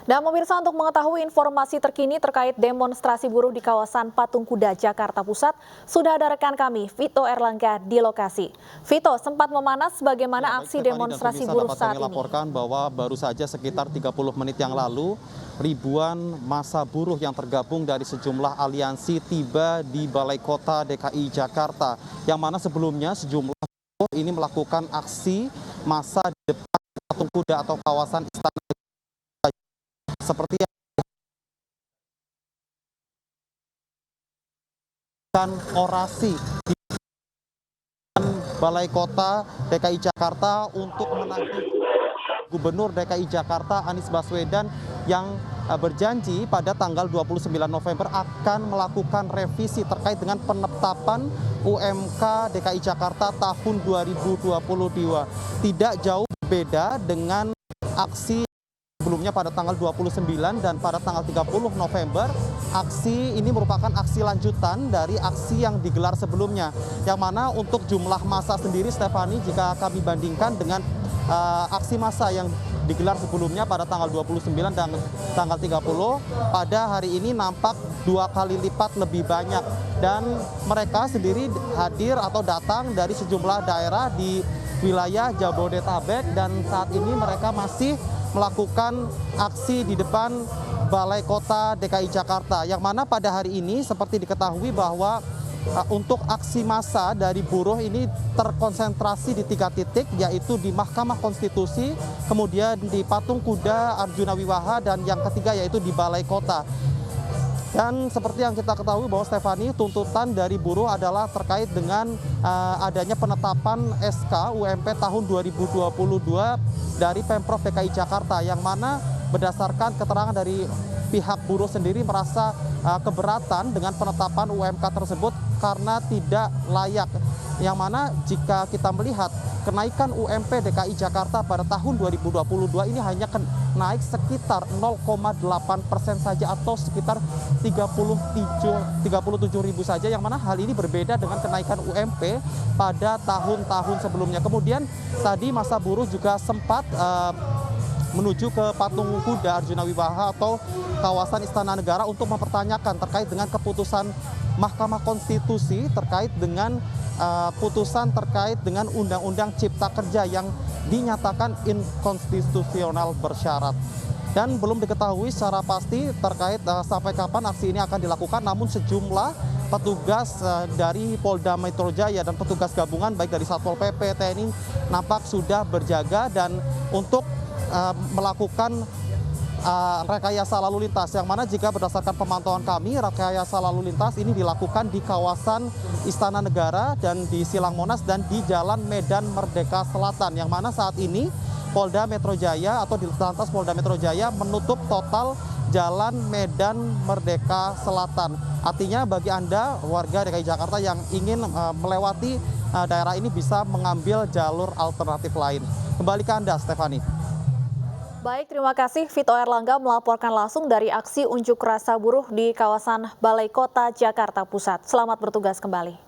Dan pemirsa, untuk mengetahui informasi terkini terkait demonstrasi buruh di kawasan Patung Kuda, Jakarta Pusat, sudah ada rekan kami, Vito Erlangga, di lokasi. Vito, sempat memanas bagaimana aksi demonstrasi buruh saat ini? Laporkan bahwa baru saja sekitar 30 menit yang lalu, ribuan massa buruh yang tergabung dari sejumlah aliansi tiba di Balai Kota DKI Jakarta, yang mana sebelumnya sejumlah buruh ini melakukan aksi massa di depan Patung Kuda atau kawasan Istana seperti yang orasi di Balai Kota DKI Jakarta untuk menagih Gubernur DKI Jakarta Anies Baswedan yang berjanji pada tanggal 29 November akan melakukan revisi terkait dengan penetapan UMK DKI Jakarta tahun 2022. Tidak jauh berbeda dengan aksi sebelumnya pada tanggal 29 dan pada tanggal 30 November. Aksi ini merupakan aksi lanjutan dari aksi yang digelar sebelumnya, yang mana untuk jumlah massa sendiri, Stefani, jika kami bandingkan dengan aksi massa yang digelar sebelumnya pada tanggal 29 dan tanggal 30, pada hari ini nampak 2 kali lipat lebih banyak, dan mereka sendiri hadir atau datang dari sejumlah daerah di wilayah Jabodetabek, dan saat ini mereka masih melakukan aksi di depan Balai Kota DKI Jakarta, yang mana pada hari ini seperti diketahui bahwa untuk aksi massa dari buruh ini terkonsentrasi di 3 titik, yaitu di Mahkamah Konstitusi, kemudian di Patung Kuda Arjuna Wiwaha, dan yang ketiga yaitu di Balai Kota. Dan seperti yang kita ketahui bahwa Stefani, tuntutan dari buruh adalah terkait dengan adanya penetapan SK UMP tahun 2022 dari Pemprov DKI Jakarta, yang mana berdasarkan keterangan dari pihak buruh sendiri merasa keberatan dengan penetapan UMK tersebut karena tidak layak. Yang mana jika kita melihat kenaikan UMP DKI Jakarta pada tahun 2022 ini hanya naik sekitar 0,8% saja atau sekitar 37 ribu saja, yang mana hal ini berbeda dengan kenaikan UMP pada tahun-tahun sebelumnya. Kemudian tadi massa buruh juga sempat menuju ke Patung Kuda Arjuna Wiwaha atau kawasan Istana Negara untuk mempertanyakan terkait dengan keputusan Mahkamah Konstitusi terkait dengan putusan terkait dengan Undang-Undang Cipta Kerja yang dinyatakan inkonstitusional bersyarat. Dan belum diketahui secara pasti terkait sampai kapan aksi ini akan dilakukan, namun sejumlah petugas dari Polda Metro Jaya dan petugas gabungan baik dari Satpol PP, TNI nampak sudah berjaga dan untuk melakukan rekayasa lalu lintas, yang mana jika berdasarkan pemantauan kami, rekayasa lalu lintas ini dilakukan di kawasan Istana Negara dan di Silang Monas dan di Jalan Medan Merdeka Selatan, yang mana saat ini Polda Metro Jaya atau di Lantas Polda Metro Jaya menutup total Jalan Medan Merdeka Selatan. Artinya bagi Anda warga DKI Jakarta yang ingin melewati daerah ini bisa mengambil jalur alternatif lain. Kembali ke Anda, Stefani. Baik, terima kasih Vito Erlangga melaporkan langsung dari aksi unjuk rasa buruh di kawasan Balai Kota Jakarta Pusat. Selamat bertugas kembali.